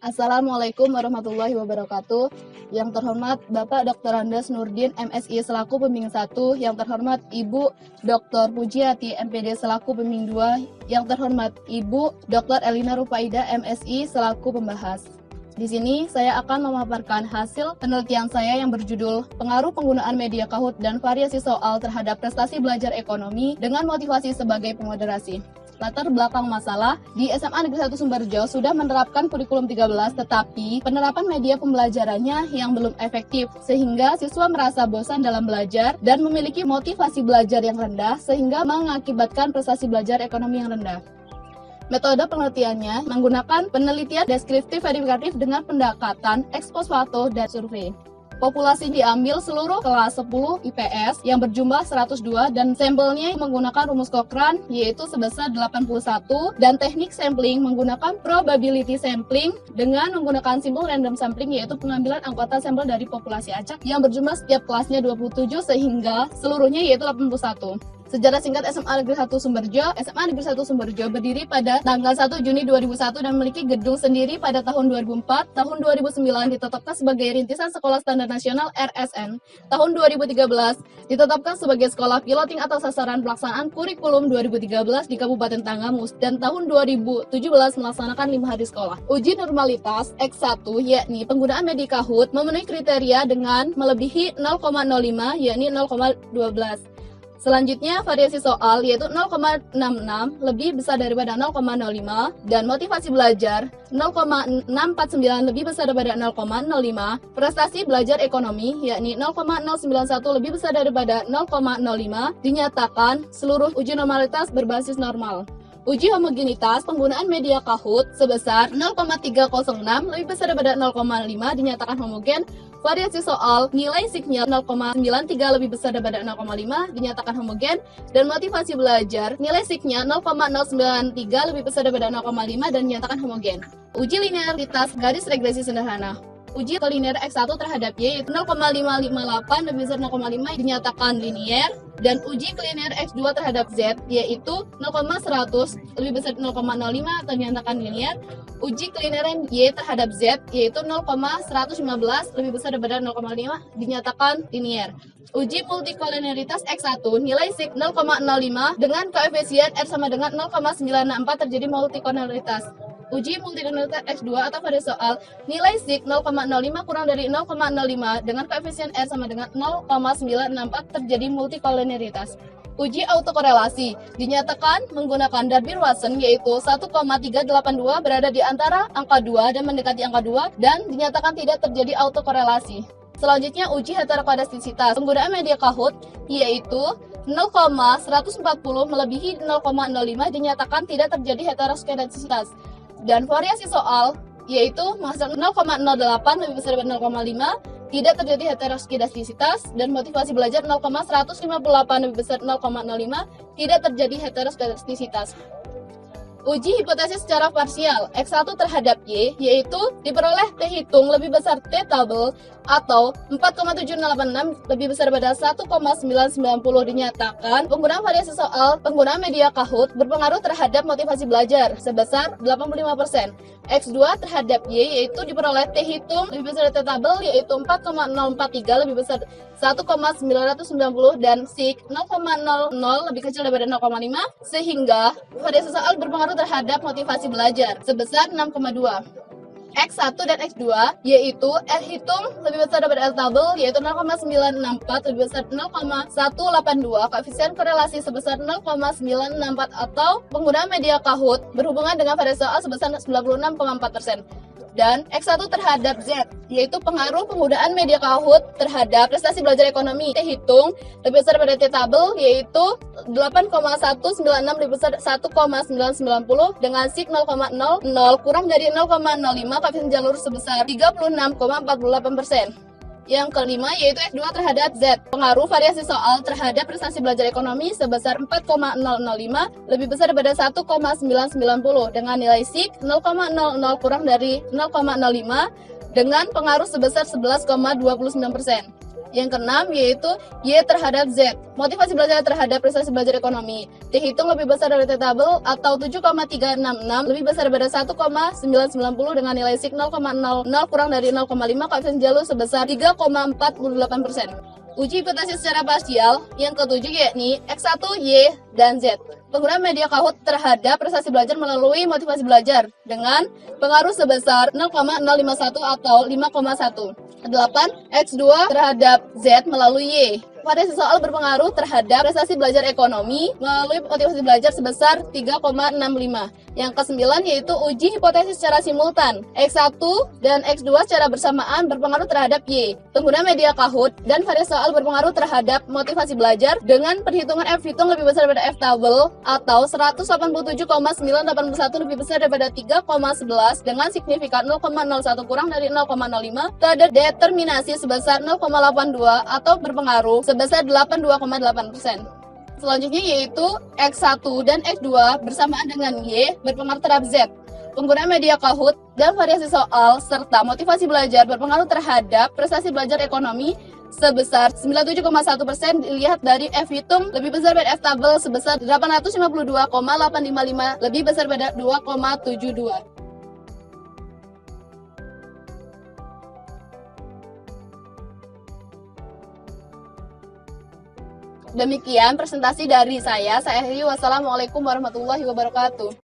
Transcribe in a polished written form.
Assalamualaikum warahmatullahi wabarakatuh. Yang terhormat Bapak Dr. Andes Nurdin, MSI selaku Pembimbing 1. Yang terhormat Ibu Dr. Pujiati, MPD selaku Pembimbing 2. Yang terhormat Ibu Dr. Elina Rufaida, MSI selaku pembahas. Di sini saya akan memaparkan hasil penelitian saya yang berjudul Pengaruh Penggunaan Media Kahoot dan Variasi Soal Terhadap Prestasi Belajar Ekonomi dengan Motivasi sebagai Pemoderasi. Latar belakang masalah, di SMA Negeri 1 Sumberjo sudah menerapkan kurikulum 13, tetapi penerapan media pembelajarannya yang belum efektif, sehingga siswa merasa bosan dalam belajar dan memiliki motivasi belajar yang rendah, sehingga mengakibatkan prestasi belajar ekonomi yang rendah. Metode penelitiannya menggunakan penelitian deskriptif verifikatif dengan pendekatan expose foto dan survei. Populasi diambil seluruh kelas 10 IPS yang berjumlah 102 dan sampelnya menggunakan rumus Cochrane yaitu sebesar 81 dan teknik sampling menggunakan probability sampling dengan menggunakan simple random sampling yaitu pengambilan anggota sampel dari populasi acak yang berjumlah setiap kelasnya 27 sehingga seluruhnya yaitu 81. Sejarah singkat SMA Negeri 1 Sumberjo. SMA Negeri 1 Sumberjo berdiri pada tanggal 1 Juni 2001 dan memiliki gedung sendiri pada tahun 2004. Tahun 2009 ditetapkan sebagai Rintisan Sekolah Standar Nasional RSN. Tahun 2013 ditetapkan sebagai Sekolah Piloting atau Sasaran Pelaksanaan Kurikulum 2013 di Kabupaten Tanggamus dan tahun 2017 melaksanakan 5 hari sekolah. Uji normalitas X1 yakni penggunaan media Kahoot memenuhi kriteria dengan melebihi 0,05 yakni 0,12. Selanjutnya, variasi soal yaitu 0,66 lebih besar daripada 0,05 dan motivasi belajar 0,649 lebih besar daripada 0,05. Prestasi belajar ekonomi yakni 0,091 lebih besar daripada 0,05 dinyatakan seluruh uji normalitas berbasis normal. Uji homogenitas penggunaan media Kahoot sebesar 0,306 lebih besar daripada 0,5 dinyatakan homogen. Variasi soal nilai SIG-nya 0,93 lebih besar daripada 0,5 dinyatakan homogen dan motivasi belajar nilai SIG-nya 0,093 lebih besar daripada 0,5 dan dinyatakan homogen. Uji linearitas garis regresi sederhana. Uji linear X1 terhadap Y yaitu 0,558 lebih besar 0,5 dinyatakan linier dan uji linear X2 terhadap Z yaitu 0,100 lebih besar 0,05 atau dinyatakan linier. Uji linear Y terhadap Z yaitu 0,115 lebih besar daripada 0,5 dinyatakan linier. Uji multikolinearitas X1 nilai SIG 0,05 dengan koefisien R sama dengan 0,964 terjadi multikolinearitas. Uji multikolinearitas X2 atau variasi soal nilai SIG 0,05 kurang dari 0,05 dengan koefisien R sama dengan 0,964 terjadi multikolinearitas. Uji autokorelasi dinyatakan menggunakan Darby-Watson yaitu 1,382 berada di antara angka 2 dan mendekati angka 2 dan dinyatakan tidak terjadi autokorelasi. Selanjutnya uji heterokodastisitas penggunaan media Kahoot yaitu 0,140 melebihi 0,05 dinyatakan tidak terjadi heterokodastisitas. Dan variasi soal yaitu menghasilkan 0,08 lebih besar dari 0,5 tidak terjadi heteroskidastisitas dan motivasi belajar 0,158 lebih besar 0,05 tidak terjadi heteroskidastisitas. Uji hipotesis secara parsial X1 terhadap Y yaitu diperoleh T hitung lebih besar T tabel atau 4,786 lebih besar daripada 1,990 dinyatakan penggunaan variasi soal penggunaan media Kahoot berpengaruh terhadap motivasi belajar sebesar 85%. X2 terhadap Y yaitu diperoleh T hitung lebih besar dari T tabel yaitu 4,043 lebih besar 1,990 dan SIG 0,00 lebih kecil daripada 0,5 sehingga variasi soal berpengaruh terhadap motivasi belajar sebesar 6,2. X1 dan X2 yaitu R hitung lebih besar daripada R tabel yaitu 0,964 lebih besar 0,182 koefisien korelasi sebesar 0,964 atau penggunaan media Kahoot berhubungan dengan variasi soal sebesar 96,4%. Dan X1 terhadap Z yaitu pengaruh penggunaan media Kahoot terhadap prestasi belajar ekonomi T hitung lebih besar daripada T tabel yaitu 8,196 lebih besar 1,990 dengan SIG 0,00 kurang dari 0,05 koefisien jalur sebesar 36,48%. Yang kelima yaitu X2 terhadap Z. Pengaruh variasi soal terhadap prestasi belajar ekonomi sebesar 4,005 lebih besar daripada 1,990 dengan nilai SIG 0,00 kurang dari 0,05 dengan pengaruh sebesar 11,29%. Yang keenam yaitu Y terhadap Z. Motivasi belajar terhadap prestasi belajar ekonomi dihitung lebih besar dari tabel atau 7,366 lebih besar daripada 1,990 dengan nilai sig 0,00 kurang dari 0,5 koefisien jalur sebesar 3,48%. Uji hipotesis secara parsial yang ketujuh yakni X1, Y, dan Z. Penggunaan media Kahoot terhadap prestasi belajar melalui motivasi belajar dengan pengaruh sebesar 0,051 atau 5,1. 8. X2 terhadap Z melalui Y. Variasi soal berpengaruh terhadap prestasi belajar ekonomi melalui motivasi belajar sebesar 3,65. Yang ke-9 yaitu uji hipotesis secara simultan. X1 dan X2 secara bersamaan berpengaruh terhadap Y. Penggunaan media Kahoot dan variasi soal berpengaruh terhadap motivasi belajar dengan perhitungan F hitung lebih besar daripada F tabel atau 187,981 lebih besar daripada 3,11 dengan signifikan 0,01 kurang dari 0,05 terhadap determinasi sebesar 0,82 atau berpengaruh sebesar 82,8%. Selanjutnya yaitu X1 dan X2 bersamaan dengan Y berpengaruh terhadap Z. Penggunaan media Kahoot dan variasi soal serta motivasi belajar berpengaruh terhadap prestasi belajar ekonomi sebesar 97,1% dilihat dari F hitung lebih besar dari F tabel sebesar 852,855 lebih besar pada 2,72. Demikian presentasi dari saya. Saya akhiri. Wassalamualaikum warahmatullahi wabarakatuh.